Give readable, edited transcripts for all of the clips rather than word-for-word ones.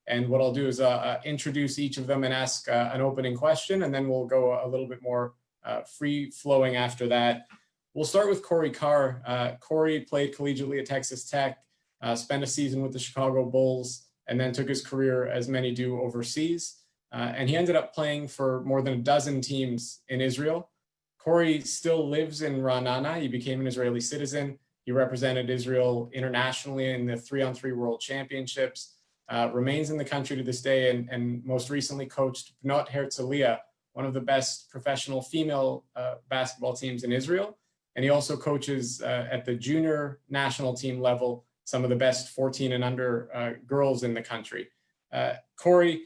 And what I'll do is introduce each of them and ask an opening question, and then we'll go a little bit more free-flowing after that. We'll start with Carr. Corey played collegiately at Texas Tech, spent a season with the Chicago Bulls, and then took his career, as many do, overseas. And he ended up playing for more than a dozen teams in Israel. Corey still lives in Ra'anana. He became an Israeli citizen. He represented Israel internationally in the 3-on-3 World Championships, remains in the country to this day, and most recently coached Bnot Herzliya, one of the best professional female basketball teams in Israel. And he also coaches at the junior national team level some of the best 14 and under girls in the country. Corey,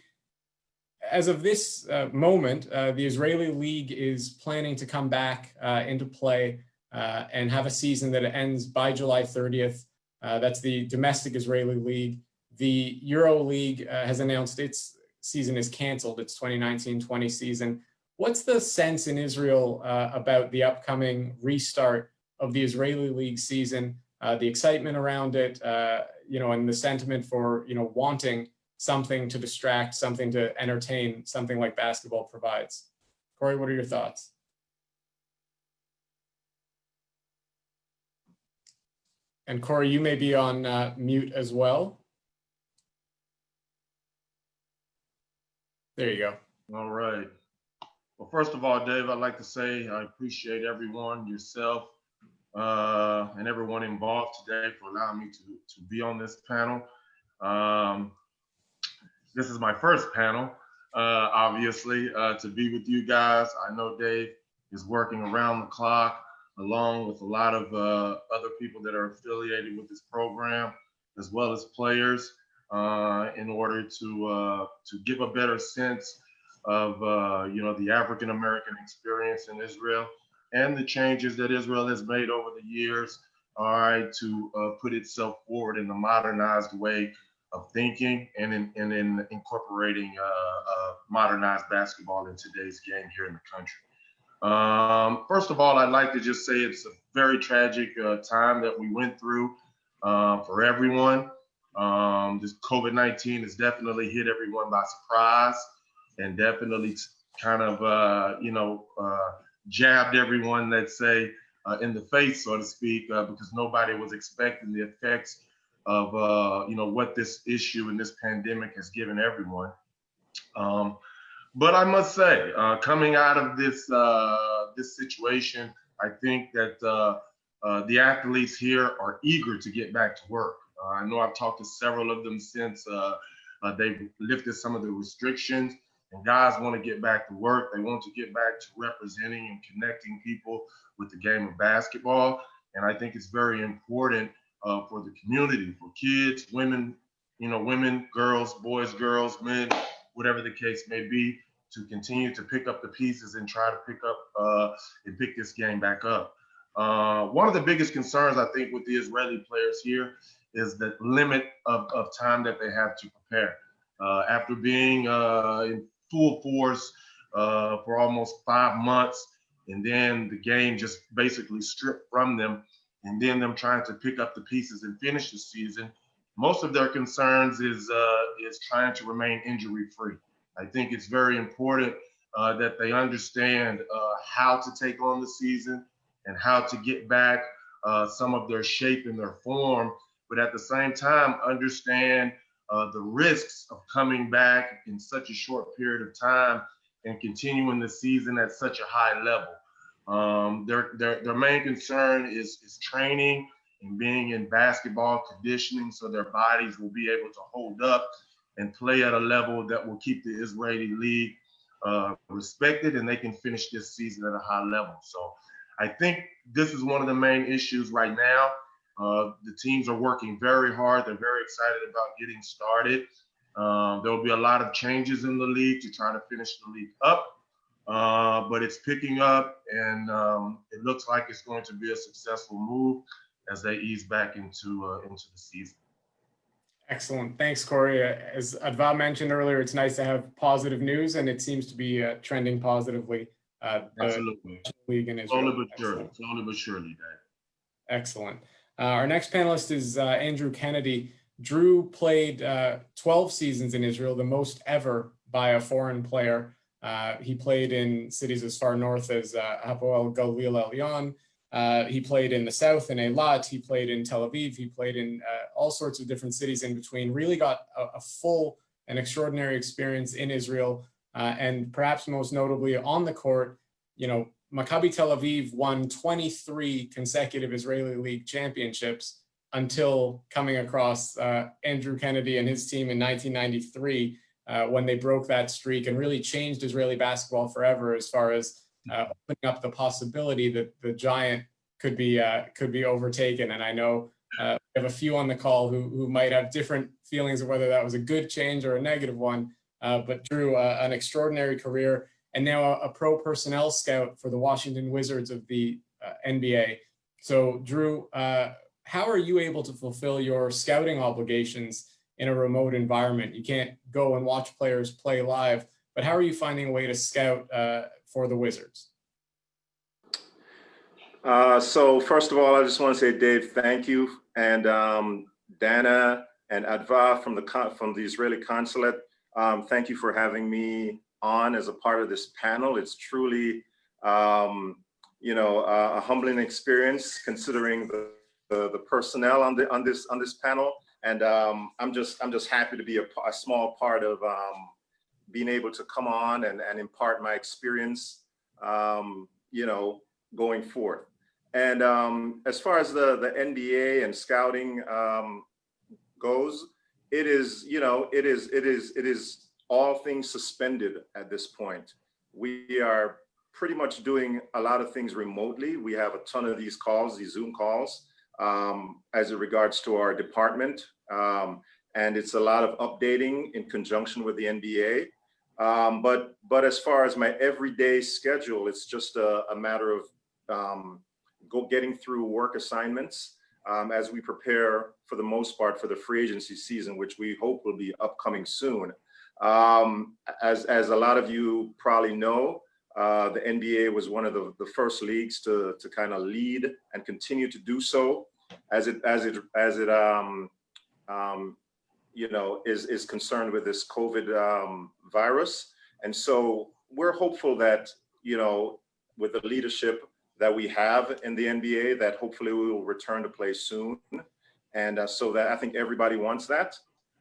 as of this moment, the Israeli League is planning to come back into play and have a season that ends by July 30th. That's the domestic Israeli League. The Euro League has announced its season is canceled, its 2019-20 season. What's the sense in Israel about the upcoming restart of the Israeli League season, the excitement around it, and the sentiment for, wanting something to distract, something to entertain, something like basketball provides? Corey, what are your thoughts? And Corey, you may be on mute as well. There you go. All right. Well, first of all, Dave, I'd like to say I appreciate everyone, yourself, and everyone involved today for allowing me to be on this panel. This is my first panel, obviously, to be with you guys. I know Dave is working around the clock, along with a lot of other people that are affiliated with this program, as well as players, in order to give a better sense of the African American experience in Israel and the changes that Israel has made over the years, all right, to put itself forward in a modernized way of thinking and in incorporating modernized basketball in today's game here in the country. First of all, I'd like to just say it's a very tragic time that we went through for everyone. This COVID-19 has definitely hit everyone by surprise and definitely kind of, jabbed everyone, let's say, in the face, so to speak, because nobody was expecting the effects of, what this issue and this pandemic has given everyone. But I must say, coming out of this situation, I think that the athletes here are eager to get back to work. I know I've talked to several of them since they've lifted some of the restrictions, and guys want to get back to work. They want to get back to representing and connecting people with the game of basketball. And I think it's very important for the community, for kids, women, girls, boys, girls, men, whatever the case may be, to continue to pick up the pieces and try to pick this game back up. One of the biggest concerns, I think, with the Israeli players here is the limit of time that they have to prepare. After being in full force for almost 5 months, and then the game just basically stripped from them, and then them trying to pick up the pieces and finish the season, most of their concerns is trying to remain injury-free. I think it's very important that they understand how to take on the season and how to get back some of their shape and their form, but at the same time understand the risks of coming back in such a short period of time and continuing the season at such a high level. Their main concern is training and being in basketball conditioning so their bodies will be able to hold up and play at a level that will keep the Israeli League respected, and they can finish this season at a high level. So I think this is one of the main issues right now. The teams are working very hard. They're very excited about getting started. There will be a lot of changes in the league to try to finish the league up, but it's picking up, and it looks like it's going to be a successful move as they ease back into the season. Excellent. Thanks, Corey. As Adva mentioned earlier, it's nice to have positive news, and it seems to be trending positively. Absolutely. League in Israel. Slowly but surely, Dave. Excellent. Our next panelist is Andrew Kennedy. Drew played 12 seasons in Israel, the most ever by a foreign player. He played in cities as far north as Hapoel Galil Elyon. He played in the south in Eilat. He played in Tel Aviv. He played in all sorts of different cities in between. Really got a full and extraordinary experience in Israel. And perhaps most notably on the court, Maccabi Tel Aviv won 23 consecutive Israeli League championships until coming across Andrew Kennedy and his team in 1993 when they broke that streak and really changed Israeli basketball forever as far as opening up the possibility that the giant could be overtaken. And I know we have a few on the call who might have different feelings of whether that was a good change or a negative one. But Drew, an extraordinary career, and now a pro personnel scout for the Washington Wizards of the NBA. So Drew, how are you able to fulfill your scouting obligations in a remote environment? You can't go and watch players play live, but how are you finding a way to scout for the Wizards? So first of all, I just want to say, Dave, thank you. And Dana and Adva from the Israeli consulate, thank you for having me on as a part of this panel. It's truly, a humbling experience considering the personnel on this panel. And I'm just happy to be a small part of being able to come on and impart my experience, going forth. And as far as the NBA and scouting goes, it is all things suspended at this point. We are pretty much doing a lot of things remotely. We have a ton of these calls, these Zoom calls, as it regards to our department. And it's a lot of updating in conjunction with the NBA. But as far as my everyday schedule, it's just a matter of getting through work assignments as we prepare, for the most part, for the free agency season, which we hope will be upcoming soon. As a lot of you probably know, the NBA was one of the first leagues to kind of lead and continue to do so as it is concerned with this COVID virus. And so we're hopeful that, with the leadership that we have in the NBA, that hopefully we will return to play soon. And so that I think everybody wants that.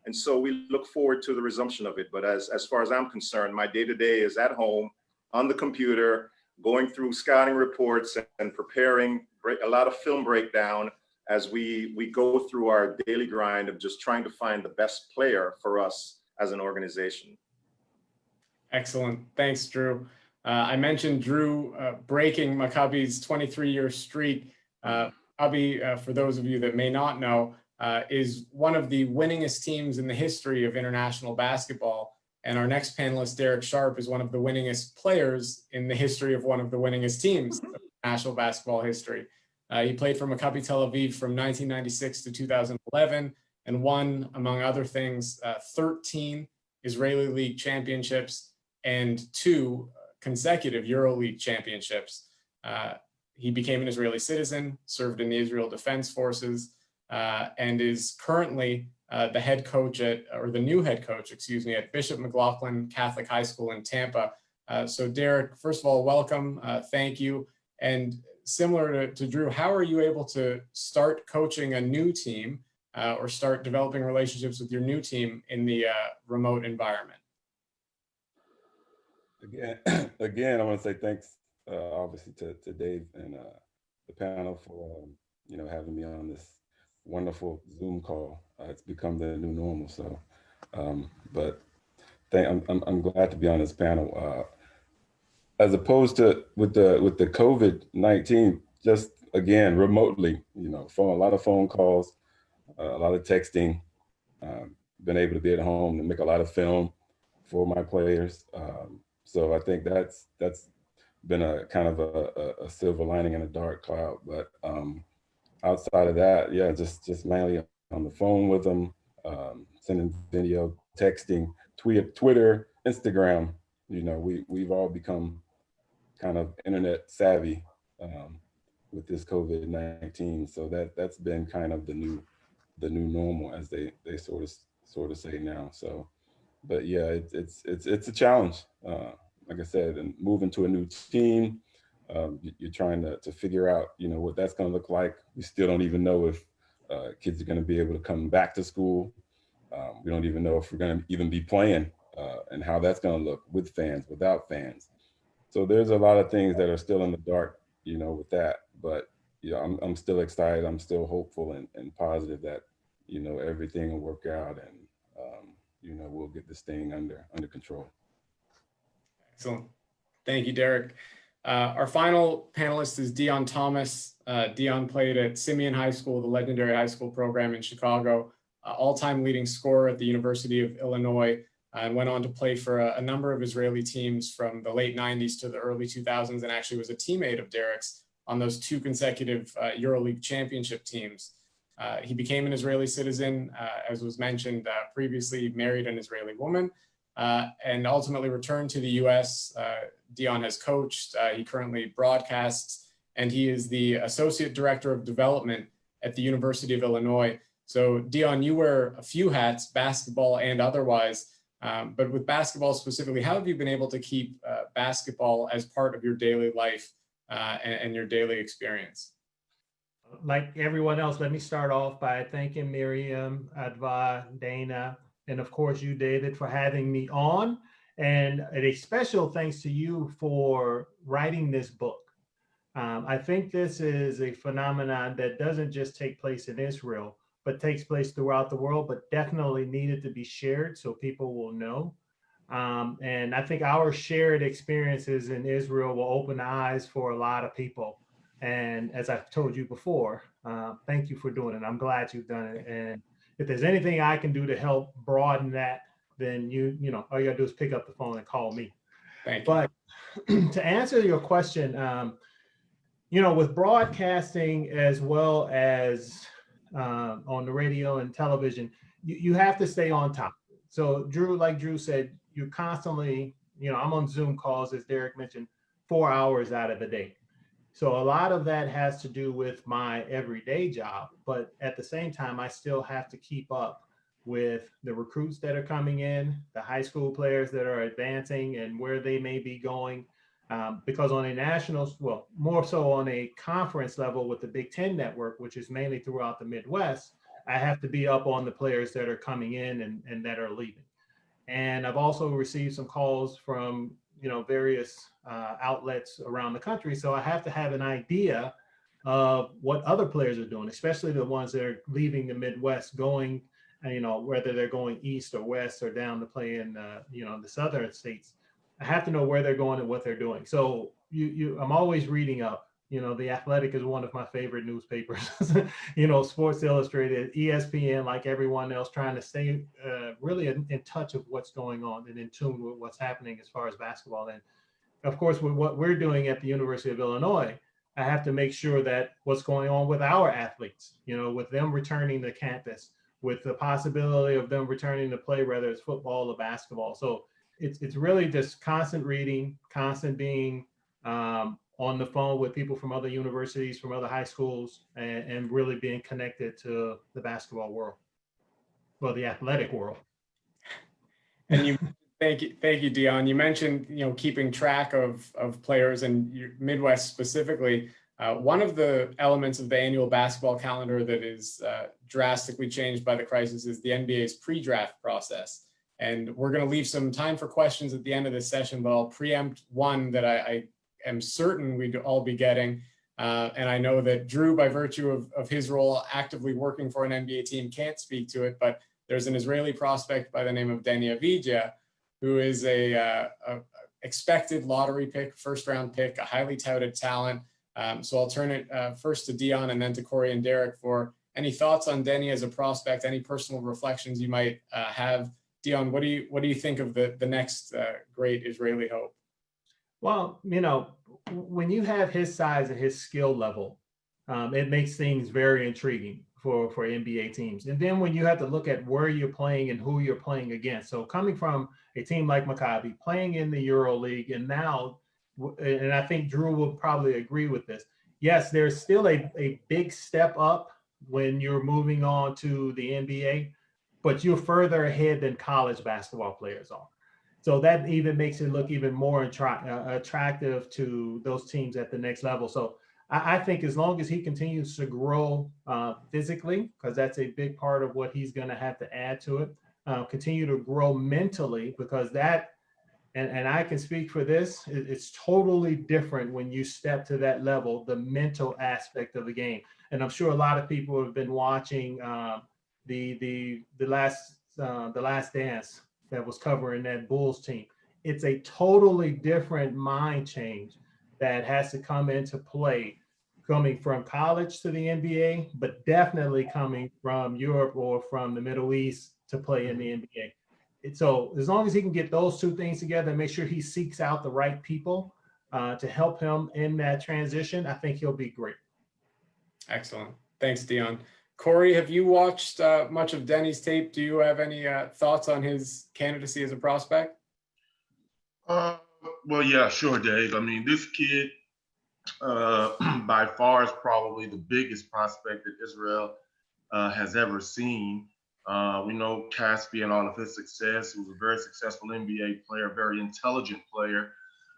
And so we look forward to the resumption of it. But as far as I'm concerned, my day-to-day is at home on the computer, going through scouting reports and preparing a lot of film breakdown as we go through our daily grind of just trying to find the best player for us as an organization. Excellent. Thanks, Drew. I mentioned Drew breaking Maccabi's 23-year streak. Maccabi, for those of you that may not know, is one of the winningest teams in the history of international basketball. And our next panelist, Derek Sharp, is one of the winningest players in the history of one of the winningest teams of national basketball history. He played for Maccabi Tel Aviv from 1996 to 2011 and won, among other things, 13 Israeli League championships and 2 consecutive EuroLeague championships. He became an Israeli citizen, served in the Israel Defense Forces, and is currently the new head coach, at Bishop McLaughlin Catholic High School in Tampa. So Derek, first of all, welcome, thank you. And similar to Drew, how are you able to start coaching a new team or start developing relationships with your new team in the remote environment? Again, I want to say thanks, obviously, to Dave and the panel for having me on this wonderful Zoom call. It's become the new normal. So, but I'm glad to be on this panel. As opposed to with the COVID-19, just again remotely, a lot of phone calls, a lot of texting. Been able to be at home and make a lot of film for my players. So I think that's been a kind of a silver lining in a dark cloud. But outside of that, yeah, just mainly on the phone with them, sending video, texting, Twitter, Instagram. We've all become kind of internet savvy with this COVID-19. So that's been kind of the new the new normal, as they sort of say now. So, but yeah, it's a challenge. Like I said, and moving to a new team, you're trying to figure out, what that's going to look like. We still don't even know if kids are going to be able to come back to school. We don't even know if we're going to even be playing, and how that's going to look with fans, without fans. So there's a lot of things that are still in the dark, with that. But I'm still excited. I'm still hopeful and positive that everything will work out, and we'll get this thing under control. Excellent. Thank you, Derek. Our final panelist is Dion Thomas. Dion played at Simeon High School, the legendary high school program in Chicago, all-time leading scorer at the University of Illinois, and went on to play for a number of Israeli teams from the late 90s to the early 2000s, and actually was a teammate of Derek's on those 2 consecutive EuroLeague championship teams. He became an Israeli citizen, as was mentioned previously, married an Israeli woman, and ultimately returned to the US. Dion has coached, he currently broadcasts, and he is the Associate Director of Development at the University of Illinois. So Dion, you wear a few hats, basketball and otherwise, but with basketball specifically, how have you been able to keep basketball as part of your daily life and your daily experience? Like everyone else, let me start off by thanking Miriam, Adva, Dana, and of course you, David, for having me on. And a special thanks to you for writing this book. I think this is a phenomenon that doesn't just take place in Israel, but takes place throughout the world, but definitely needed to be shared so people will know. And I think our shared experiences in Israel will open the eyes for a lot of people. And as I've told you before, thank you for doing it. I'm glad you've done it. And if there's anything I can do to help broaden that, then all you gotta do is pick up the phone and call me. Thank you. But to answer your question, with broadcasting as well as on the radio and television, you have to stay on top. So like Drew said, you constantly, I'm on Zoom calls, as Derek mentioned, 4 hours out of the day. So a lot of that has to do with my everyday job, but at the same time, I still have to keep up with the recruits that are coming in, the high school players that are advancing and where they may be going. Because on a national, well, more so on a conference level with the Big Ten network, which is mainly throughout the Midwest, I have to be up on the players that are coming in and that are leaving. And I've also received some calls from various outlets around the country. So I have to have an idea of what other players are doing, especially the ones that are leaving the Midwest, going, whether they're going east or west or down to play in, the southern states. I have to know where they're going and what they're doing. So I'm always reading up. The Athletic is one of my favorite newspapers. Sports Illustrated, ESPN, like everyone else, trying to stay really in touch of what's going on and in tune with what's happening as far as basketball. And of course, with what we're doing at the University of Illinois, I have to make sure that what's going on with our athletes, with them returning to campus, with the possibility of them returning to play, whether it's football or basketball. So it's really just constant reading, constant being on the phone with people from other universities, from other high schools, and really being connected to the basketball world, well, the athletic world. And thank you, Dion. You mentioned, keeping track of players and your Midwest specifically. One of the elements of the annual basketball calendar that is drastically changed by the crisis is the NBA's pre-draft process. And we're going to leave some time for questions at the end of this session, but I'll preempt one that I am certain we'd all be getting. And I know that Drew, by virtue of his role actively working for an NBA team, can't speak to it, but there's an Israeli prospect by the name of Deni Avdija, who is a expected lottery pick, first-round pick, a highly touted talent. So I'll turn it first to Dion and then to Corey and Derek for any thoughts on Deni as a prospect, any personal reflections you might have. Dion, what do you think of the next great Israeli hope? Well, when you have his size and his skill level, it makes things very intriguing for NBA teams. And then when you have to look at where you're playing and who you're playing against. So coming from a team like Maccabi, playing in the EuroLeague, and now, and I think Drew will probably agree with this, yes, there's still a big step up when you're moving on to the NBA, but you're further ahead than college basketball players are. So that even makes it look even more attractive to those teams at the next level. So I think as long as he continues to grow physically, because that's a big part of what he's going to have to add to it, continue to grow mentally, because that, and I can speak for this, it's totally different when you step to that level, the mental aspect of the game. And I'm sure a lot of people have been watching the Last Dance that was covering that Bulls team. It's a totally different mind change that has to come into play coming from college to the NBA, but definitely coming from Europe or from the Middle East to play in the NBA. So as long as he can get those two things together and make sure he seeks out the right people to help him in that transition, I think he'll be great. Excellent. Thanks, Dion. Corey, have you watched much of Denny's tape? Do you have any thoughts on his candidacy as a prospect? Well, yeah, sure, Dave. I mean, this kid by far is probably the biggest prospect that Israel has ever seen. We know Caspi and all of his success. He was a very successful NBA player, very intelligent player,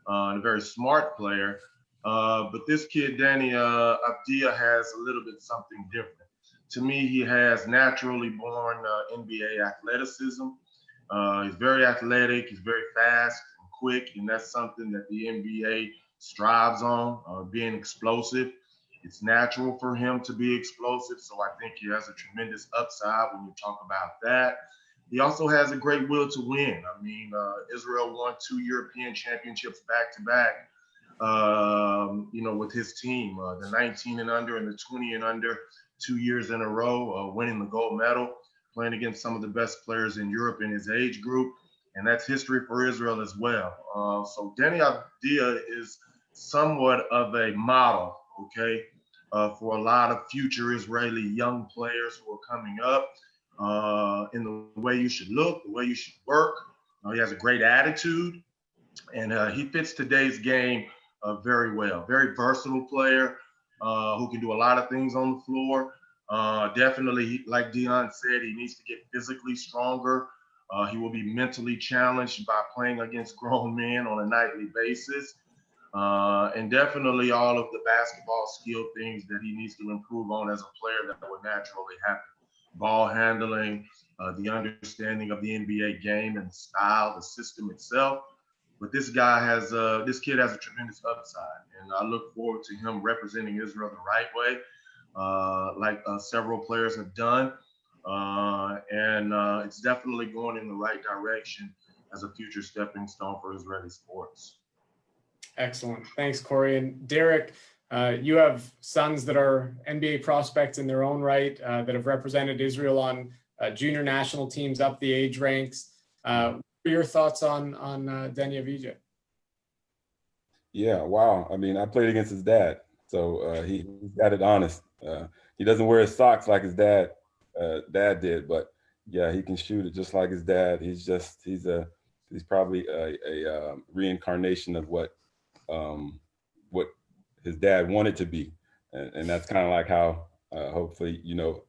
and a very smart player. But this kid, Danny Avdia, has a little bit something different. To me, he has naturally born NBA athleticism. He's very athletic. He's very fast and quick, and that's something that the NBA strives on, being explosive. It's natural for him to be explosive, so I think he has a tremendous upside when you talk about that. He also has a great will to win. I mean, Israel won 2 European championships back-to-back, with his team, the 19 and under and the 20 and under, 2 years in a row, winning the gold medal, playing against some of the best players in Europe in his age group. And that's history for Israel as well. So Danny Avdia is somewhat of a model, okay, for a lot of future Israeli young players who are coming up in the way you should look, the way you should work. He has a great attitude, and he fits today's game very well. Very versatile player who can do a lot of things on the floor. Definitely, like Dion said, he needs to get physically stronger. He will be mentally challenged by playing against grown men on a nightly basis. And definitely all of the basketball skill things that he needs to improve on as a player that would naturally happen. Ball handling, the understanding of the NBA game and the style, the system itself. But this kid has a tremendous upside, and I look forward to him representing Israel the right way, like several players have done. And it's definitely going in the right direction as a future stepping stone for Israeli sports. Excellent. Thanks, Corey. And Derek, you have sons that are NBA prospects in their own right, that have represented Israel on junior national teams up the age ranks. What are your thoughts on Danny Avdia? Yeah, wow. I mean, I played against his dad, so he's got it honest. He doesn't wear his socks like his dad did, but yeah, he can shoot it just like his dad. He's probably a reincarnation of what his dad wanted to be, and that's kind of like how hopefully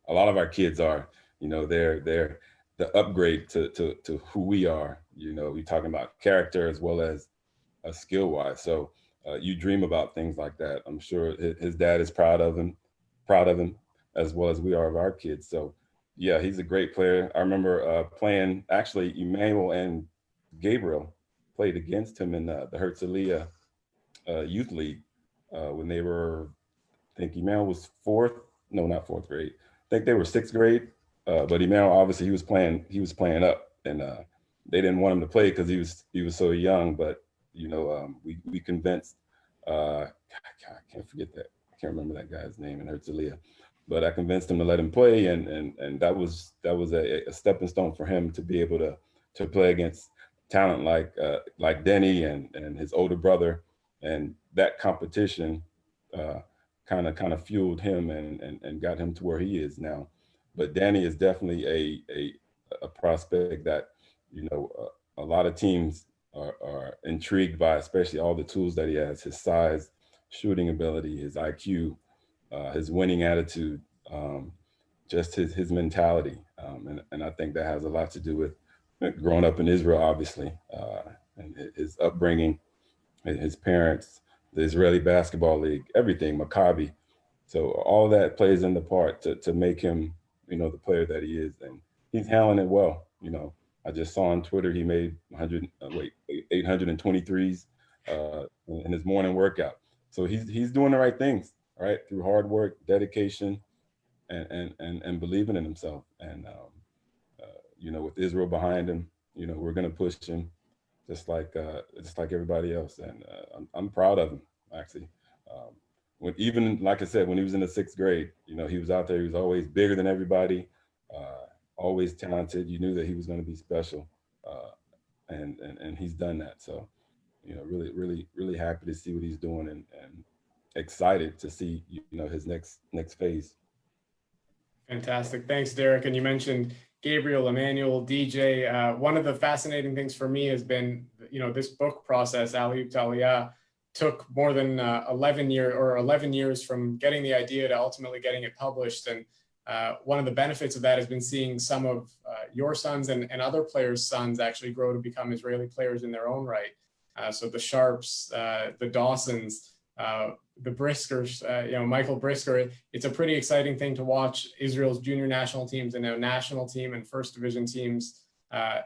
a lot of our kids are. They're the upgrade to who we are. We're talking about character as well as skill wise. So you dream about things like that. I'm sure his dad is proud of him as well as we are of our kids. So yeah, he's a great player. I remember playing, actually, Emmanuel and Gabriel played against him in the Herzliya Youth League when they were, I think Emmanuel was not fourth grade. I think they were sixth grade. But Emmanuel, obviously, he was playing up, and they didn't want him to play because he was so young. But we convinced. I can't forget that. I can't remember that guy's name in Herzliya, but I convinced him to let him play, and that was a stepping stone for him to be able to play against talent like Denny and his older brother, and that competition kind of fueled him and got him to where he is now. But Danny is definitely a prospect that a lot of teams are intrigued by, especially all the tools that he has: his size, shooting ability, his IQ, his winning attitude. just his mentality. And I think that has a lot to do with growing up in Israel, obviously, and his upbringing, his parents, the Israeli Basketball League, everything, Maccabi. So all that plays in the part to make him, the player that he is. And he's handling it well. I just saw on Twitter he made 823s in his morning workout. So he's doing the right things, right, through hard work, dedication, and believing in himself. And with Israel behind him, we're gonna push him just like everybody else. And I'm proud of him, actually. Even like I said, when he was in the 6th grade, he was out there. He was always bigger than everybody, always talented. You knew that he was going to be special, and he's done that. So, really, really, really happy to see what he's doing, and excited to see his next phase. Fantastic. Thanks, Derek. And you mentioned Gabriel, Emmanuel, DJ. One of the fascinating things for me has been, this book process, Ali Talia, took more than 11 years from getting the idea to ultimately getting it published. And one of the benefits of that has been seeing some of your sons and other players' sons actually grow to become Israeli players in their own right. So the Sharps, the Dawsons, the Briskers, Michael Brisker. It's a pretty exciting thing to watch Israel's junior national teams and now national team and first division teams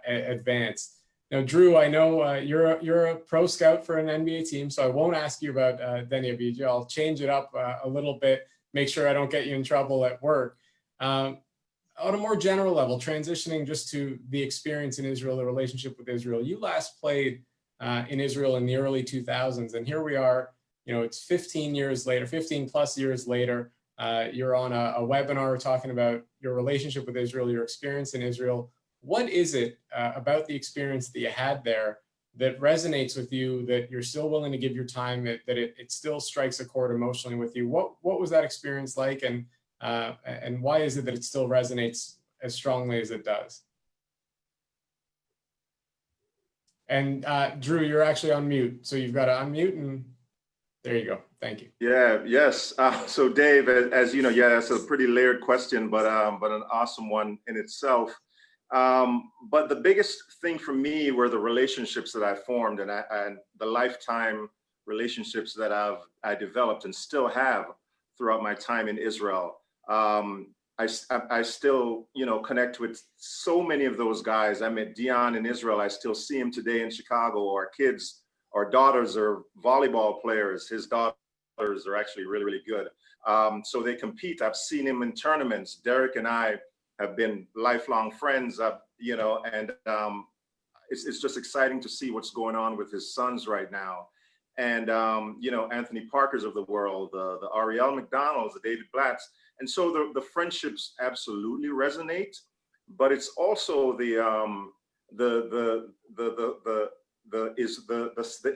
advance. Now, Drew, I know you're a pro scout for an NBA team, so I won't ask you about Deni Avdija. I'll change it up a little bit, make sure I don't get you in trouble at work. On a more general level, transitioning just to the experience in Israel, the relationship with Israel. You last played in Israel in the early 2000s, and here we are. It's 15 plus years later. You're on a webinar talking about your relationship with Israel, your experience in Israel. What is it about the experience that you had there that resonates with you, that you're still willing to give your time, that it still strikes a chord emotionally with you? What was that experience like, and why is it that it still resonates as strongly as it does? And Drew, you're actually on mute, so you've got to unmute, and there you go. Thank you. Yeah. Yes. So Dave, as you know, that's a pretty layered question, but an awesome one in itself. But the biggest thing for me were the relationships that I formed and the lifetime relationships that I developed and still have throughout my time in Israel. I still, connect with so many of those guys. I met Dion in Israel. I still see him today in Chicago. Our kids, our daughters are volleyball players. His daughters are actually really, really good. So they compete. I've seen him in tournaments. Derek and I have been lifelong friends, and it's just exciting to see what's going on with his sons right now. And, Anthony Parkers of the world, the Ariel McDonald's, the David Blatts. And so the friendships absolutely resonate, but it's also the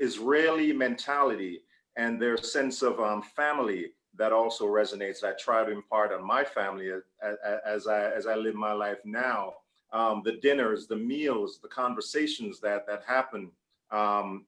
Israeli mentality and their sense of family that also resonates. I try to impart on my family as I live my life now. The dinners, the meals, the conversations that happen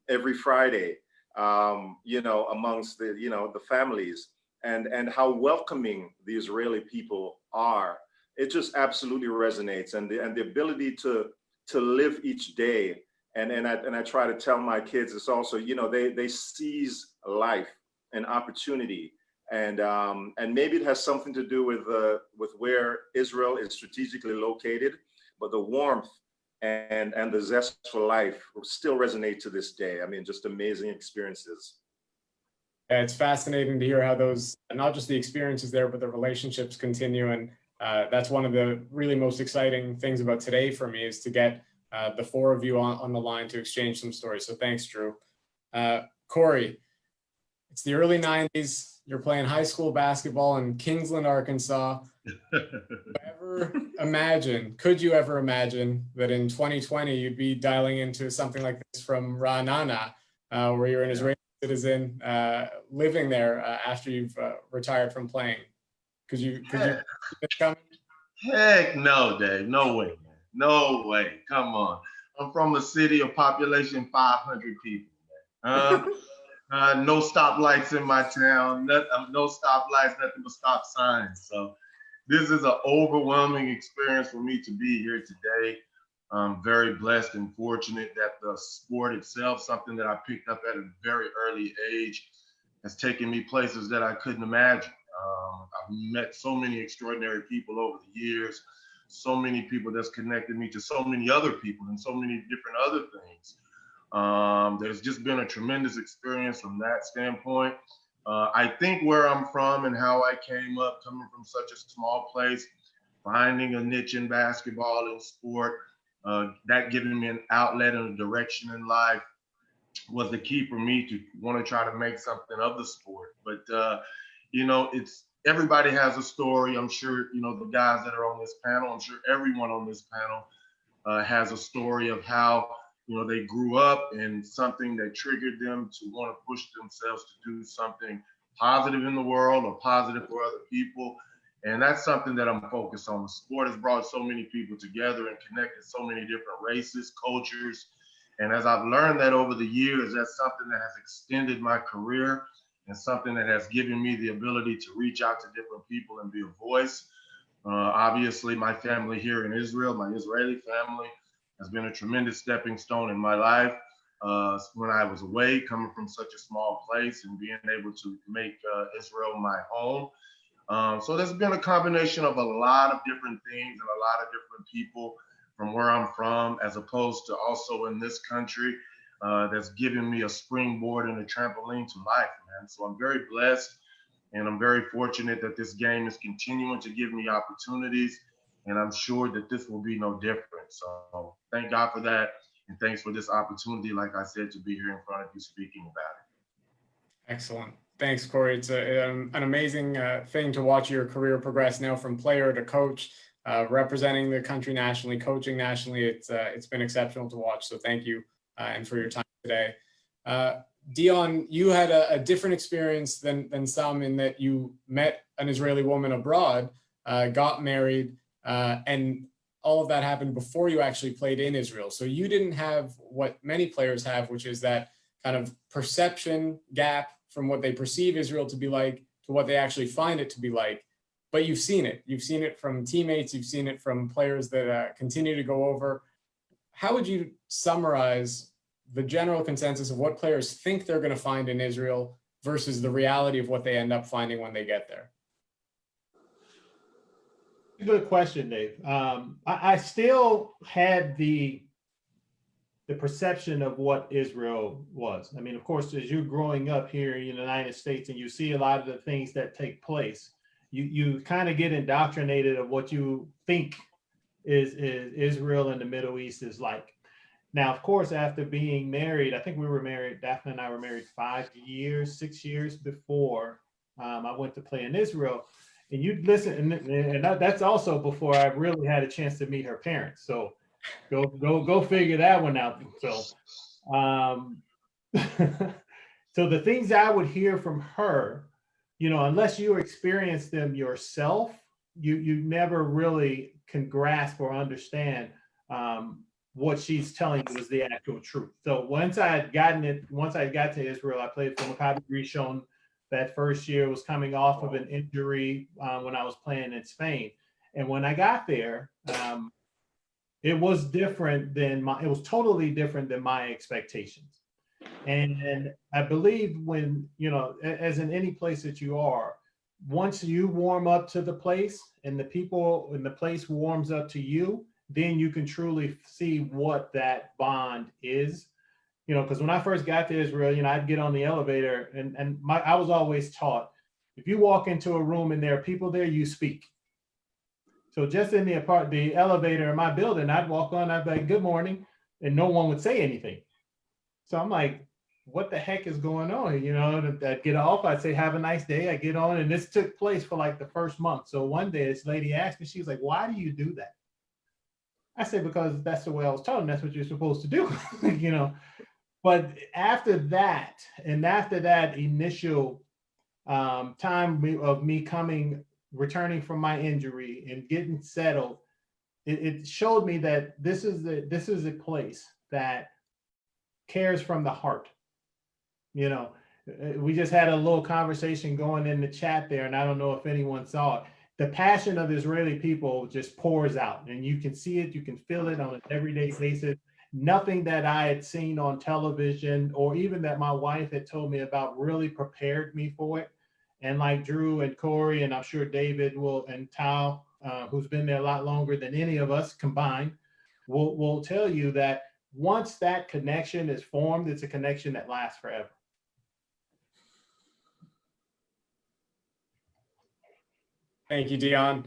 every Friday, amongst the families, and how welcoming the Israeli people are. It just absolutely resonates, and the ability to live each day. And I try to tell my kids, it's also, they seize life and opportunity. And maybe it has something to do with where Israel is strategically located, but the warmth and the zest for life still resonate to this day. I mean, just amazing experiences. Yeah, it's fascinating to hear how those, not just the experiences there, but the relationships continue. And that's one of the really most exciting things about today for me, is to get the four of you on the line to exchange some stories. So thanks, Drew. Corey, it's the early 90s. You're playing high school basketball in Kingsland, Arkansas. Could you ever imagine that in 2020 you'd be dialing into something like this from Ra'anana, where you're an Israeli citizen living there after you've retired from playing? Could you see this coming? Heck no, Dave. No way, man. No way. Come on. I'm from a city of population 500 people, man. No stoplights in my town. No stoplights, nothing but stop signs. So this is an overwhelming experience for me to be here today. I'm very blessed and fortunate that the sport itself, something that I picked up at a very early age, has taken me places that I couldn't imagine. I've met so many extraordinary people over the years, so many people that's connected me to so many other people and so many different other things. There's just been a tremendous experience from that standpoint. I think where I'm from and how I came up, coming from such a small place, finding a niche in basketball and sport, that giving me an outlet and a direction in life was the key for me to want to try to make something of the sport. But, you know, it's everybody has a story. I'm sure, you know, the guys that are on this panel, I'm sure everyone on this panel has a story of how, you know, they grew up and something that triggered them to want to push themselves to do something positive in the world or positive for other people. And that's something that I'm focused on. The sport has brought so many people together and connected so many different races, cultures. And as I've learned that over the years, that's something that has extended my career and something that has given me the ability to reach out to different people and be a voice. Obviously, my family here in Israel, my Israeli family, has been a tremendous stepping stone in my life. When I was away, coming from such a small place and being able to make Israel my home. So there's been a combination of a lot of different things and a lot of different people from where I'm from, as opposed to also in this country, that's given me a springboard and a trampoline to life, man. So I'm very blessed and I'm very fortunate that this game is continuing to give me opportunities. And I'm sure that this will be no different. So thank God for that. And thanks for this opportunity, like I said, to be here in front of you speaking about it. Excellent. Thanks, Corey. It's an amazing thing to watch your career progress now from player to coach, representing the country nationally, coaching nationally. It's been exceptional to watch. So thank you and for your time today. Dion, you had a different experience than some in that you met an Israeli woman abroad, got married, and all of that happened before you actually played in Israel. So you didn't have what many players have, which is that kind of perception gap from what they perceive Israel to be like to what they actually find it to be like. But you've seen it. You've seen it from teammates. You've seen it from players that continue to go over. How would you summarize the general consensus of what players think they're going to find in Israel versus the reality of what they end up finding when they get there? Good question, Dave. I still had the perception of what Israel was. I mean, of course, as you're growing up here in the United States and you see a lot of the things that take place, you kind of get indoctrinated of what you think is Israel and the Middle East is like. Now, of course, after being married, I think we were married, Daphne and I were married 6 years before I went to play in Israel. And you'd listen, and that's also before I really had a chance to meet her parents. So go figure that one out. So, so the things I would hear from her, you know, unless you experience them yourself, you never really can grasp or understand what she's telling you is the actual truth. So once I got to Israel, I played for Maccabi Rishon. That first year was coming off of an injury when I was playing in Spain. And when I got there, it was totally different than my expectations. And I believe when, you know, as in any place that you are, once you warm up to the place and the people in the place warms up to you, then you can truly see what that bond is. You know, because when I first got to Israel, you know, I'd get on the elevator and I was always taught, if you walk into a room and there are people there, you speak. So just in the elevator in my building, I'd walk on, I'd be like, good morning, and no one would say anything. So I'm like, what the heck is going on? You know, I'd get off, I'd say, have a nice day. I get on, and this took place for like the first month. So one day this lady asked me, she was like, why do you do that? I said, because that's the way I was taught, and that's what you're supposed to do, you know. But after that, and after that initial time of me returning from my injury and getting settled, it showed me that this is a place that cares from the heart. You know, we just had a little conversation going in the chat there, and I don't know if anyone saw it. the passion of the Israeli people just pours out, and you can see it, you can feel it on an everyday basis. Nothing that I had seen on television or even that my wife had told me about really prepared me for it. And like Drew and Corey, and I'm sure David will, and Tal, who's been there a lot longer than any of us combined, will tell you that once that connection is formed, it's a connection that lasts forever. Thank you, Dion.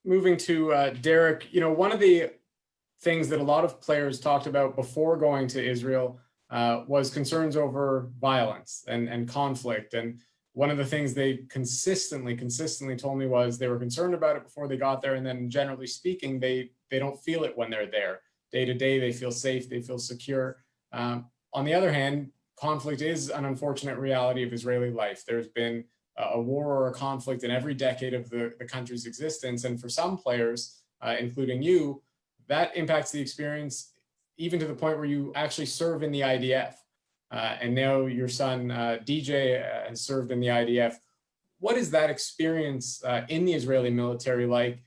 Moving to Derek, one of the things that a lot of players talked about before going to Israel was concerns over violence and conflict. And one of the things they consistently told me was they were concerned about it before they got there. And then generally speaking, they don't feel it when they're there. Day to day, they feel safe, they feel secure. On the other hand, conflict is an unfortunate reality of Israeli life. There's been a war or a conflict in every decade of the country's existence. And for some players, including you, that impacts the experience even to the point where you actually serve in the IDF. And now your son, DJ, has served in the IDF. What is that experience in the Israeli military like,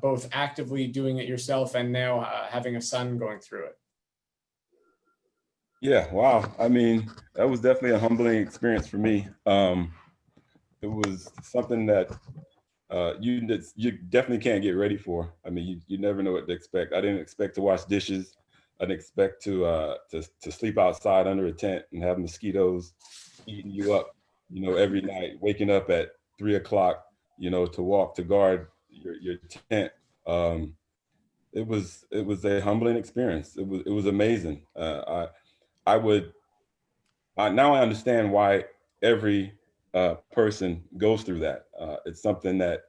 both actively doing it yourself and now having a son going through it? Yeah, wow. I mean, that was definitely a humbling experience for me. It was something that you definitely can't get ready for. I mean, you never know what to expect. I didn't expect to wash dishes. I didn't expect to sleep outside under a tent and have mosquitoes eating you up, every night, waking up at 3 o'clock, to walk to guard your tent. It was a humbling experience. It was amazing. Now I understand why every person goes through that. It's something that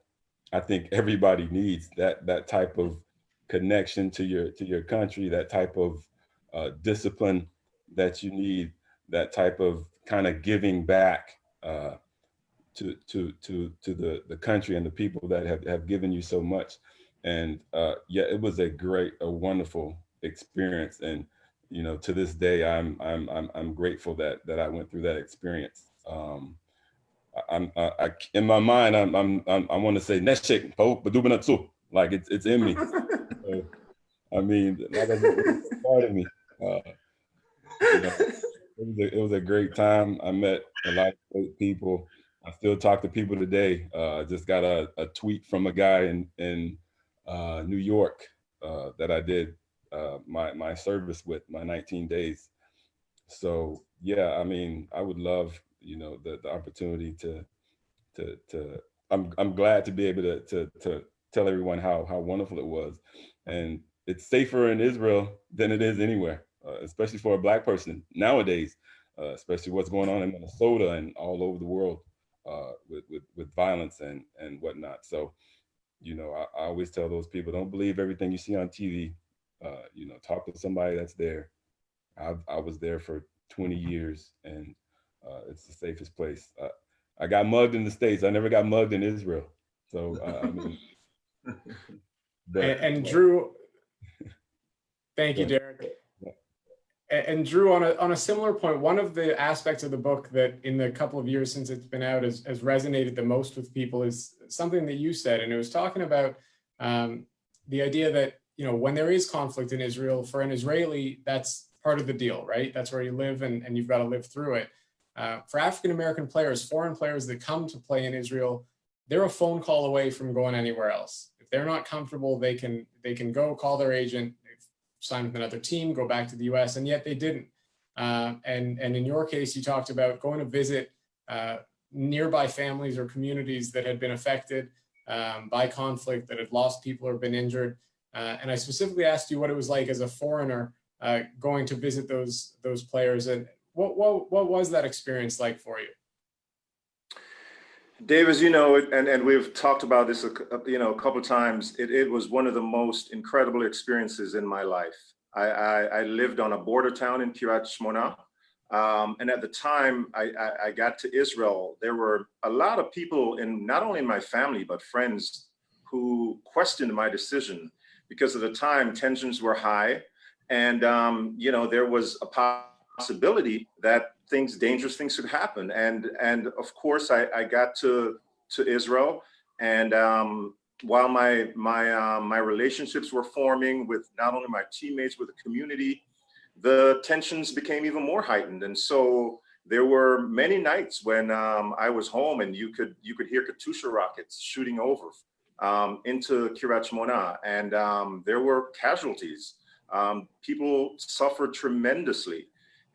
I think everybody needs, that type of connection to your country, that type of discipline that you need, that type of kind of giving back to the country and the people that have given you so much. And yeah, it was a wonderful experience. And to this day, I'm grateful that I went through that experience. I in my mind, I want to say neshek po badubinatsu, like it's in me. So, I mean, like I said, it's part of me. It was a great time. I met a lot of great people. I still talk to people today. I just got a tweet from a guy in New York that I did my service with, my 19 days. So yeah, I mean, I would love the opportunity to I'm glad to be able to tell everyone how wonderful it was. And it's safer in Israel than it is anywhere, especially for a Black person nowadays, especially what's going on in Minnesota and all over the world with violence and whatnot. So, I always tell those people, don't believe everything you see on TV. Talk to somebody that's there. I was there for 20 years, and it's the safest place. I got mugged in the States. I never got mugged in Israel. So, I mean, and Drew, thank you, Derek. And Drew, on a similar point, one of the aspects of the book that in the couple of years since it's been out has resonated the most with people is something that you said, and it was talking about the idea that, when there is conflict in Israel, for an Israeli, that's part of the deal, right? That's where you live and you've got to live through it. For African-American players, foreign players that come to play in Israel, they're a phone call away from going anywhere else. If they're not comfortable, they can go call their agent, sign with another team, go back to the US, and yet they didn't. And in your case, you talked about going to visit nearby families or communities that had been affected by conflict, that had lost people or been injured. And I specifically asked you what it was like as a foreigner going to visit those players, and what was that experience like for you? Dave, as you know, and we've talked about this, a couple of times, it was one of the most incredible experiences in my life. I lived on a border town in Kiryat Shmona. And at the time I got to Israel, there were a lot of people, not only in my family, but friends who questioned my decision because at the time tensions were high. And, there was a possibility that dangerous things could happen. And of course, I got to Israel, And while my relationships were forming with not only my teammates, with the community, the tensions became even more heightened. And so there were many nights when I was home and you could hear Katyusha rockets shooting over into Kiryat Shmona, and there were casualties. People suffered tremendously.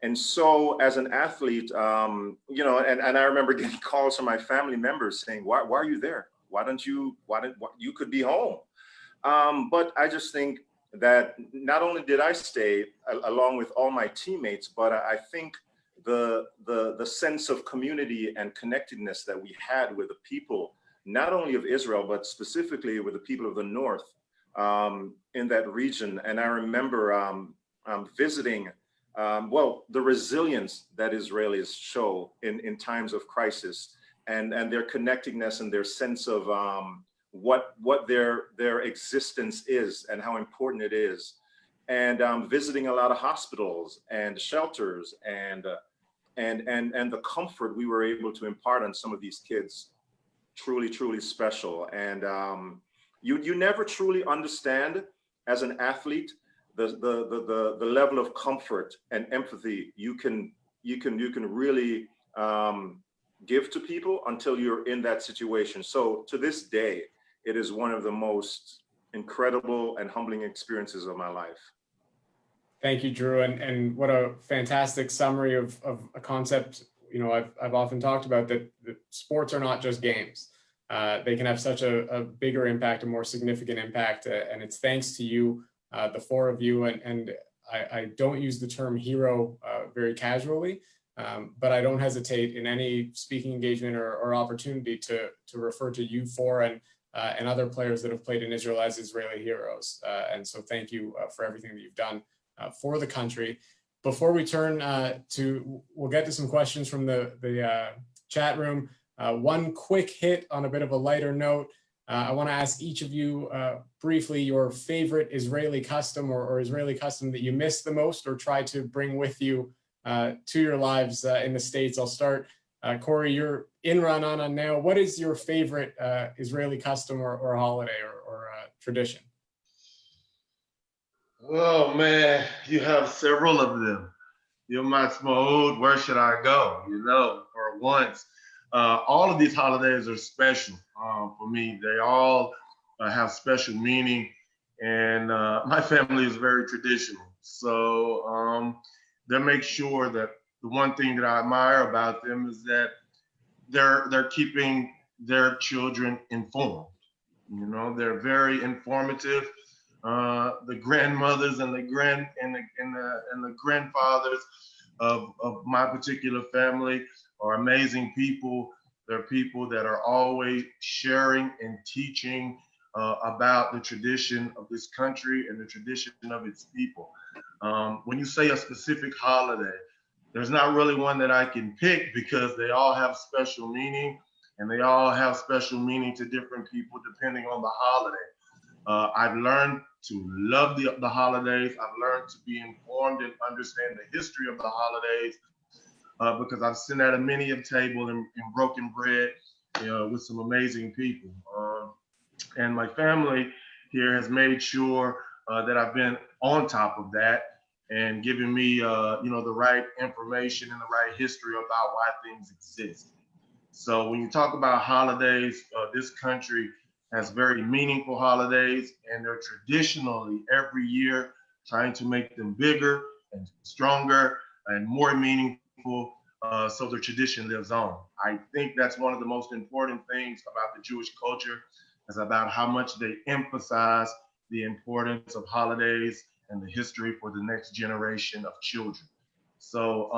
And so as an athlete, you know, and I remember getting calls from my family members saying, why are you there? Why you could be home? But I just think that not only did I stay along with all my teammates, but I think the sense of community and connectedness that we had with the people, not only of Israel, but specifically with the people of the North in that region. And I remember visiting, well, the resilience that Israelis show in times of crisis, and their connectedness and their sense of what their existence is and how important it is. And visiting a lot of hospitals and shelters, and the comfort we were able to impart on some of these kids, truly special. And you never truly understand as an athlete the level of comfort and empathy you can really give to people until you're in that situation. So to this day, it is one of the most incredible and humbling experiences of my life. Thank you, Drew. And what a fantastic summary of a concept, you know, I've often talked about, that sports are not just games. They can have such a bigger impact, a more significant impact. And it's thanks to you, the four of you. And I don't use the term hero very casually, but I don't hesitate in any speaking engagement or opportunity to refer to you four and other players that have played in Israel as Israeli heroes. And so thank you for everything that you've done for the country. Before we turn we'll get to some questions from the chat room. One quick hit on a bit of a lighter note. I want to ask each of you briefly your favorite Israeli custom or Israeli custom that you miss the most or try to bring with you to your lives in the States. I'll start. Corey, you're in Ra'anana now. What is your favorite Israeli custom or holiday or tradition? Oh man, you have several of them. Yom Ha'atzmaut, where should I go? You know, for once, all of these holidays are special for me. They all have special meaning, and my family is very traditional. So they make sure that the one thing that I admire about them is that they're keeping their children informed. You know, they're very informative. The grandmothers and the grandfathers of my particular family are amazing people. They're people that are always sharing and teaching about the tradition of this country and the tradition of its people. When you say a specific holiday, there's not really one that I can pick because they all have special meaning, and they all have special meaning to different people depending on the holiday. I've learned to love the holidays. I've learned to be informed and understand the history of the holidays because I've sat at many a table and broken bread, you know, with some amazing people. And my family here has made sure that I've been on top of that and giving me, you know, the right information and the right history about why things exist. So when you talk about holidays, this country has very meaningful holidays, and they're traditionally every year trying to make them bigger and stronger and more meaningful, so the tradition lives on. I think that's one of the most important things about the Jewish culture, is about how much they emphasize the importance of holidays and the history for the next generation of children. So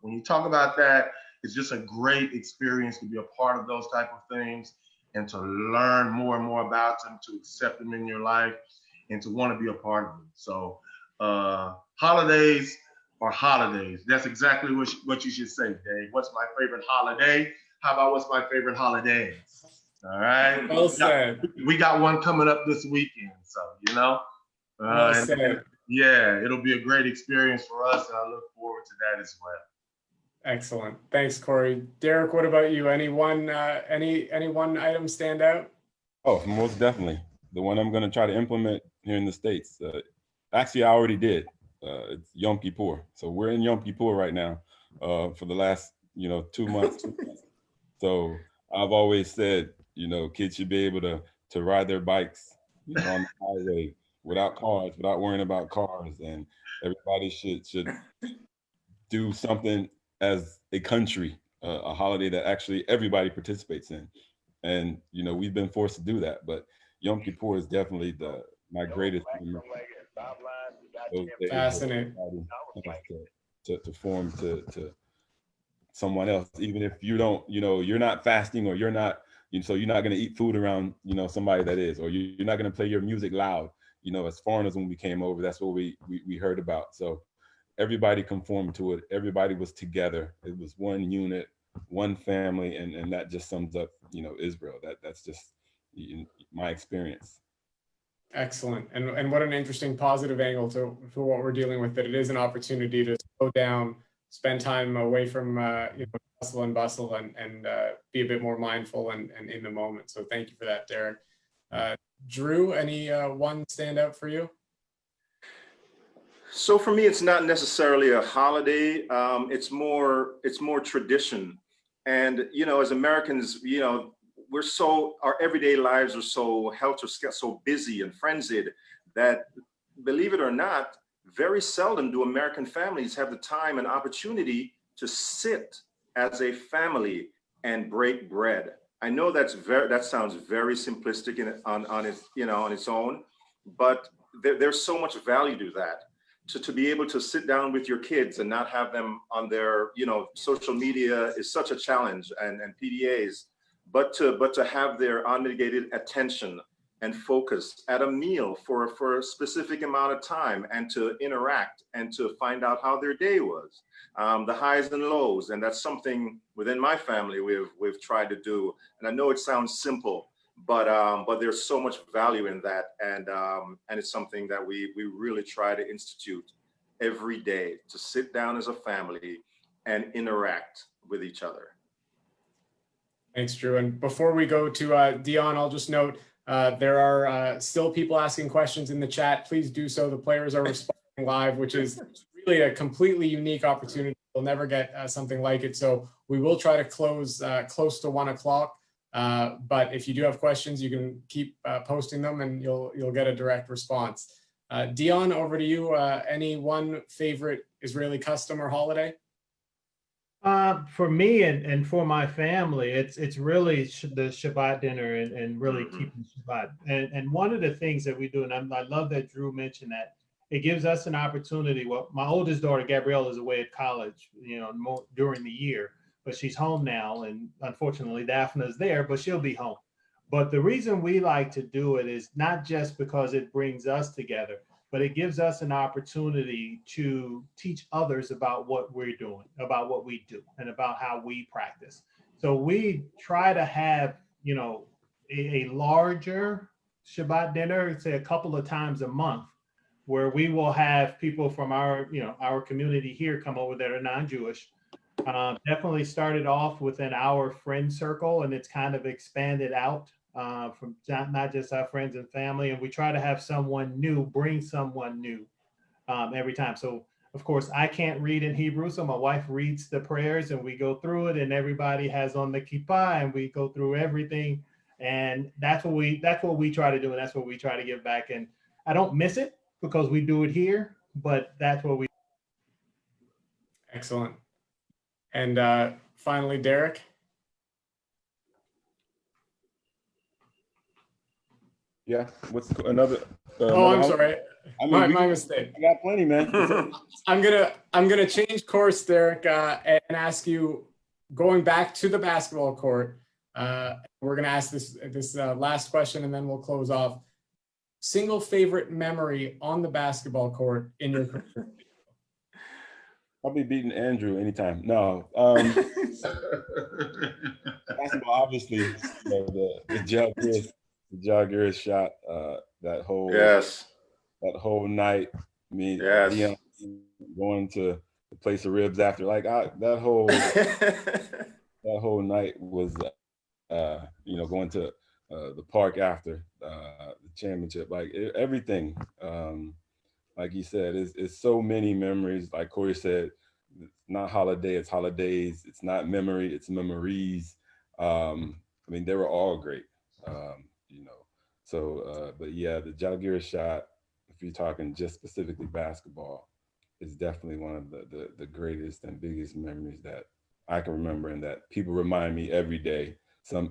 when you talk about that, it's just a great experience to be a part of those type of things and to learn more and more about them, to accept them in your life, and to want to be a part of them. So holidays are holidays. That's exactly what you should say, Dave. What's my favorite holiday? How about what's my favorite holidays? All right. Well said. We got one coming up this weekend, so you know. Well said. Yeah, it'll be a great experience for us, and I look forward to that as well. Excellent. Thanks, Corey. Derek, what about you? Any one item stand out? Oh, most definitely. The one I'm going to try to implement here in the States. Actually, I already did. It's Yom Kippur. So we're in Yom Kippur right now for the last, 2 months. So I've always said, kids should be able to ride their bikes, on the highway without cars, without worrying about cars. And everybody should do something as a country, a holiday that actually everybody participates in. And we've been forced to do that, but Yom Kippur is definitely my greatest memory. Those days where Fascinating. everybody comes to form to someone else, even if you don't, you're not fasting, or you're not, so you're not going to eat food around, somebody that is, or you're not going to play your music loud. As foreigners, when we came over, that's what we heard about. So everybody conformed to it. Everybody was together. It was one unit, one family, and that just sums up, Israel. That's just my experience. Excellent. And what an interesting positive angle to what we're dealing with, that it is an opportunity to slow down, spend time away from hustle and bustle, and be a bit more mindful and in the moment. So thank you for that, Derek. Drew, any one stand out for you? So for me, it's not necessarily a holiday. It's more tradition. And, as Americans, our everyday lives are so so busy and frenzied that, believe it or not, very seldom do American families have the time and opportunity to sit as a family and break bread. I know that sounds very simplistic on its own, but there's so much value to that. To be able to sit down with your kids and not have them on their, social media is such a challenge, and PDAs, but to have their unmitigated attention and focus at a meal for a specific amount of time, and to interact and to find out how their day was, the highs and lows. And that's something within my family we've tried to do. And I know it sounds simple, but there's so much value in that, and it's something that we really try to institute every day, to sit down as a family and interact with each other. Thanks, Drew. And before we go to Dion, I'll just note there are still people asking questions in the chat. Please do so. The players are responding live, which is really a completely unique opportunity. We'll never get something like it. So we will try to close close to 1 o'clock. But if you do have questions, you can keep posting them, and you'll get a direct response. Dion, over to you. Any one favorite Israeli custom or holiday? For me and for my family, it's really the Shabbat dinner, and really keeping Shabbat. And one of the things that we do, and I love that Drew mentioned that, it gives us an opportunity. Well, my oldest daughter, Gabrielle, is away at college, more during the year, but she's home now. And unfortunately, Daphna's there, but she'll be home. But the reason we like to do it is not just because it brings us together, but it gives us an opportunity to teach others about what we're doing, about what we do, and about how we practice. So we try to have, a larger Shabbat dinner, say a couple of times a month, where we will have people from our community here come over that are non-Jewish. Definitely started off within our friend circle, and it's kind of expanded out from not just our friends and family. And we try to have someone new, bring someone new every time. So of course I can't read in Hebrew, so my wife reads the prayers, and we go through it, and everybody has on the kippah, and we go through everything. And that's what we try to do, and that's what we try to give back. And I don't miss it because we do it here, but that's what we. Excellent. And finally, Derek. Yeah. What's another? I'm sorry. I mean, my mistake. I got plenty, man. I'm gonna change course, Derek, and ask you, going back to the basketball court. We're gonna ask this last question, and then we'll close off. Single favorite memory on the basketball court in your career? I'll be beating Andrew anytime. No. Basketball, obviously, the Jalgiris shot, that whole night. I mean, Dion going to the place of ribs after, that whole night was, going to the park after the championship, like everything. Like you said, it's so many memories. Like Corey said, it's not holiday, it's holidays. It's not memory, it's memories. I mean, they were all great, you know. So, but yeah, the Jalgira shot, if you're talking just specifically basketball, is definitely one of the greatest and biggest memories that I can remember, and that people remind me every day,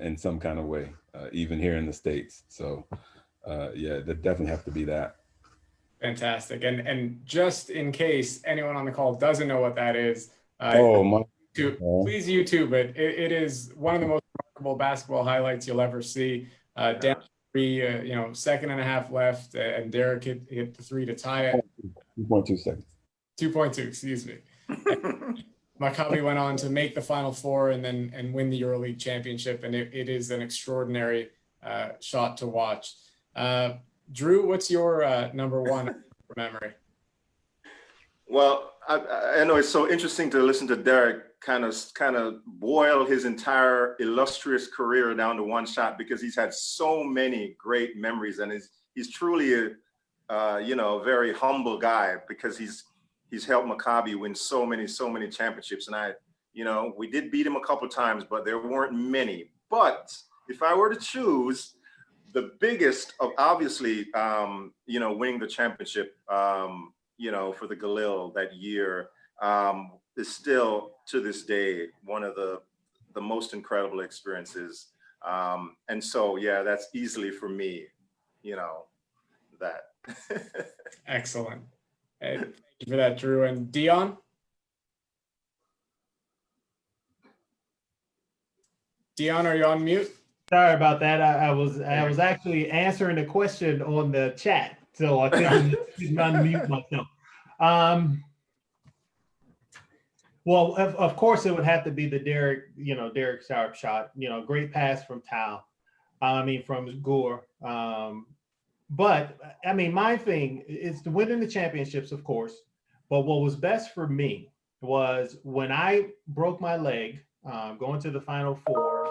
in some kind of way, even here in the States. So, yeah, that definitely have to be that. Fantastic. And just in case anyone on the call doesn't know what that is, please YouTube it. It is one of the most remarkable basketball highlights you'll ever see. Down three, second and a half left, and Derek hit the three to tie it. 2.2 seconds. 2.2, excuse me. Maccabi went on to make the Final Four and win the EuroLeague championship, and it is an extraordinary shot to watch. Drew, what's your number one memory? Well, I know it's so interesting to listen to Derek kind of boil his entire illustrious career down to one shot, because he's had so many great memories, and he's truly a very humble guy, because he's helped Maccabi win so many championships. And we did beat him a couple of times, but there weren't many. But if I were to choose, the biggest of, obviously, winning the championship, for the Galil that year, is still to this day one of the most incredible experiences. And so, yeah, that's easily for me, that. Excellent. Hey, thank you for that, Drew. And Dion? Dion, are you on mute? Sorry about that. I was actually answering the question on the chat, so I couldn't unmute myself. Well, of course, it would have to be the Derek Sharp shot. Great pass from from Gore. But I mean, my thing is to winning the championships, of course. But what was best for me was when I broke my leg going to the Final Four.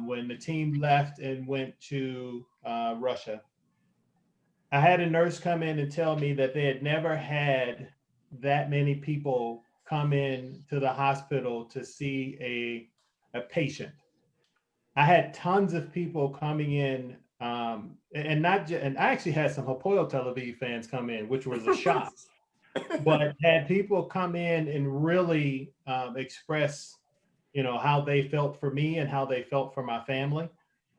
When the team left and went to Russia, I had a nurse come in and tell me that they had never had that many people come in to the hospital to see a patient. I had tons of people coming in, and I actually had some Hapoel Tel Aviv fans come in, which was a shock. But had people come in and really express how they felt for me and how they felt for my family.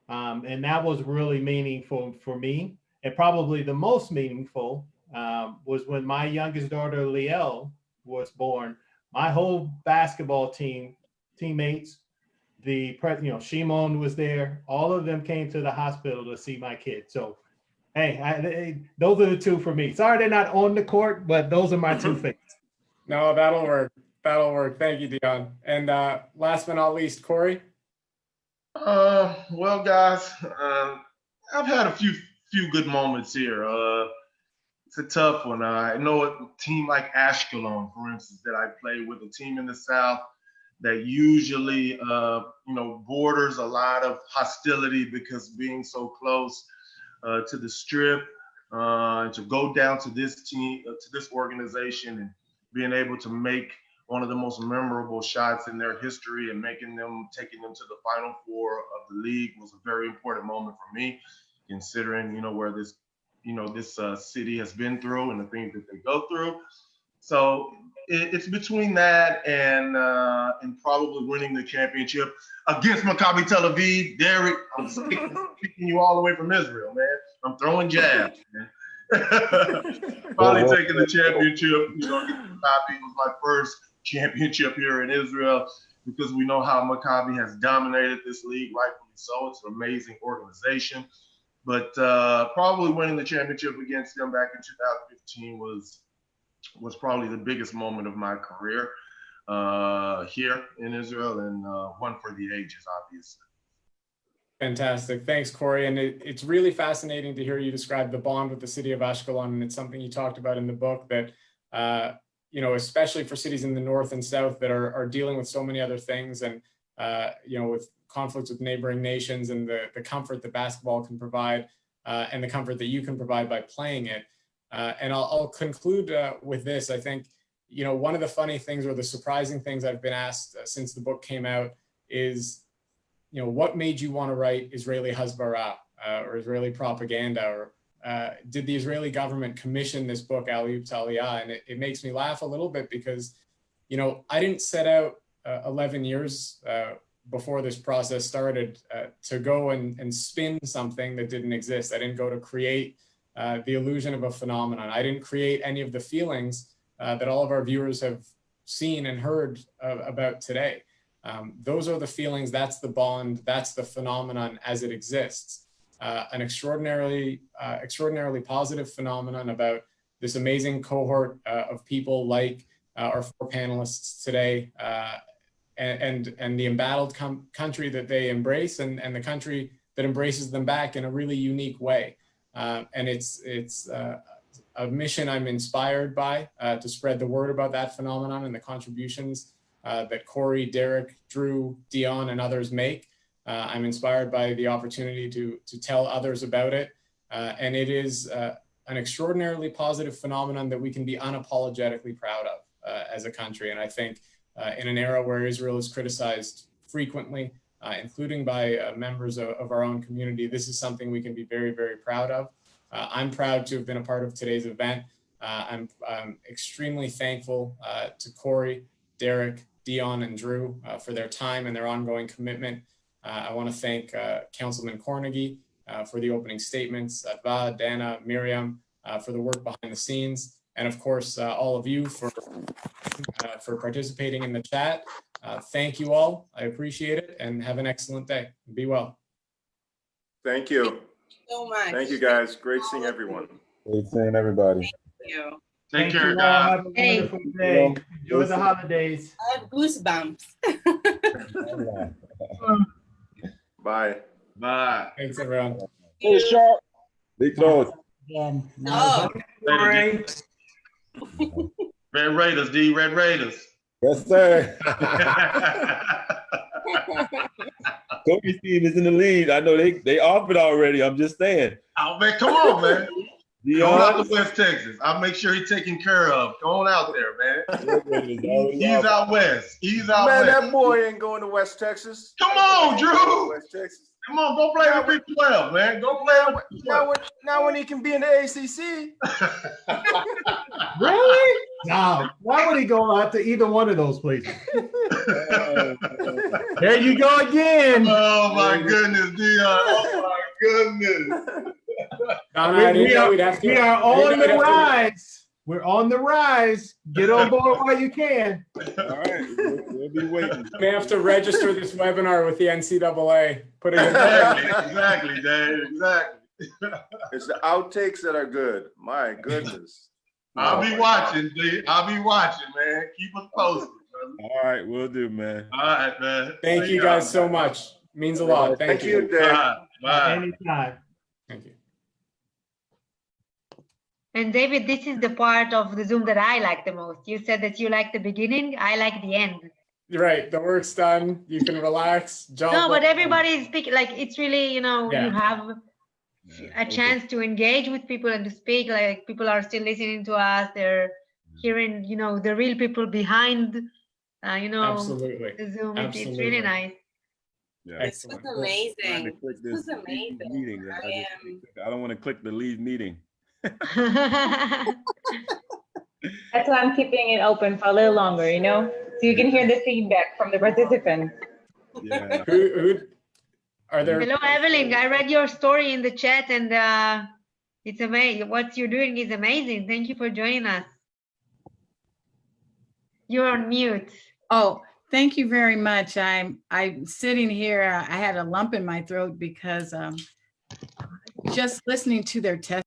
And that was really meaningful for me. And probably the most meaningful was when my youngest daughter, Liel, was born. My whole basketball teammates, Shimon was there. All of them came to the hospital to see my kid. So, hey, those are the two for me. Sorry they're not on the court, but those are my two things. No, that'll work. That'll work. Thank you, Dion. And last but not least, Corey. Well, guys, I've had a few good moments here. It's a tough one. I know a team like Ashkelon, for instance, that I played with, a team in the South that usually, borders a lot of hostility because being so close to the Strip, to go down to this team, to this organization, and being able to make one of the most memorable shots in their history and taking them to the Final Four of the league was a very important moment for me, considering, where this city has been through and the things that they go through. So it's between that and probably winning the championship against Maccabi Tel Aviv. Derek, I'm speaking you all the way from Israel, man. I'm throwing jabs, man. Probably taking the championship, Maccabi was my first championship here in Israel, because we know how Maccabi has dominated this league, rightfully so. It's an amazing organization. But probably winning the championship against them back in 2015 was probably the biggest moment of my career here in Israel, and one for the ages, obviously. Fantastic. Thanks, Corey. And it's really fascinating to hear you describe the bond with the city of Ashkelon. And it's something you talked about in the book that, especially for cities in the north and south that are dealing with so many other things. And, with conflicts with neighboring nations and the comfort that basketball can provide and the comfort that you can provide by playing it. And I'll conclude with this. I think, you know, one of the funny things or the surprising things I've been asked since the book came out is, you know, what made you want to write Israeli Hasbara or Israeli propaganda, or did the Israeli government commission this book, Aliyut Aliyah? And it makes me laugh a little bit because, you know, I didn't set out 11 years before this process started to go and spin something that didn't exist. I didn't go to create the illusion of a phenomenon. I didn't create any of the feelings that all of our viewers have seen and heard about today. Those are the feelings, that's the bond, that's the phenomenon as it exists. An extraordinarily positive phenomenon about this amazing cohort of people like our four panelists today, and the embattled country that they embrace, and the country that embraces them back in a really unique way. And it's a mission I'm inspired by to spread the word about that phenomenon and the contributions that Corey, Derek, Drew, Dion, and others make. I'm inspired by the opportunity to tell others about it. And it is an extraordinarily positive phenomenon that we can be unapologetically proud of as a country. And I think in an era where Israel is criticized frequently, including by members of our own community, this is something we can be very, very proud of. I'm proud to have been a part of today's event. I'm extremely thankful to Corey, Derek, Dion, and Drew for their time and their ongoing commitment. I want to thank Councilman Cornegie for the opening statements, Adva, Dana, Miriam for the work behind the scenes, and of course, all of you for participating in the chat. Thank you all. I appreciate it, and have an excellent day. Be well. Thank you so much. Thank you, guys. Great seeing everyone. Great seeing everybody. Thank you. Take care, you all. guys. Have a wonderful day. Enjoy the holidays. I have goosebumps. Bye. Bye. Thanks, everyone. Hey, Sharp. Big close. Again. Oh, Later, D. Red Raiders, D. Red Raiders. Yes, sir. Kobe's team is in the lead. I know they offered already. I'm just saying. Oh, man, come on, man. Come on out Dion, to West Texas. I'll make sure he's taken care of. Go on out there, man. He's out west. He's out Man, west. that boy ain't going to West Texas. Come on, Drew. West Texas. Come on, go play with Big 12, man. Go play with Big 12. Now when he can be in the ACC. Really? No. Why would he go out to either one of those places? There you go again. Oh, my goodness, Dion. Oh, my goodness. We are on the rise. We're on the rise. Get on board while you can. all right, we'll be waiting. May have to register this webinar with the NCAA. Put it in Exactly, Dave. Exactly. It's the outtakes that are good. My goodness. I'll be watching, D. I'll be watching, man. Keep us posted. Brother. All right, we'll do, man. All right, man. Thank you guys so much. Means a lot. Thank you. Dave. Bye. Bye. Anytime. Thank you. And David, this is the part of the Zoom that I like the most. You said that you like the beginning. I like the end. You're right. The work's done. You can relax. Job No, but well everybody is speaking. Like it's really, Yeah. you have a chance to engage with people and to speak. Like people are still listening to us. They're hearing, the real people behind, Absolutely. the Zoom. It's Absolutely. really nice. Yeah. this was amazing. Click This was amazing. meeting. I don't want to click the leave meeting. That's why I'm keeping it open for a little longer, so you can hear the feedback from the participants. Yeah. Who are there? Hello, Evelyn. I read your story in the chat, and it's amazing. What you're doing is amazing. Thank you for joining us. You're on mute. Oh, thank you very much. I'm sitting here. I had a lump in my throat because just listening to their testimony.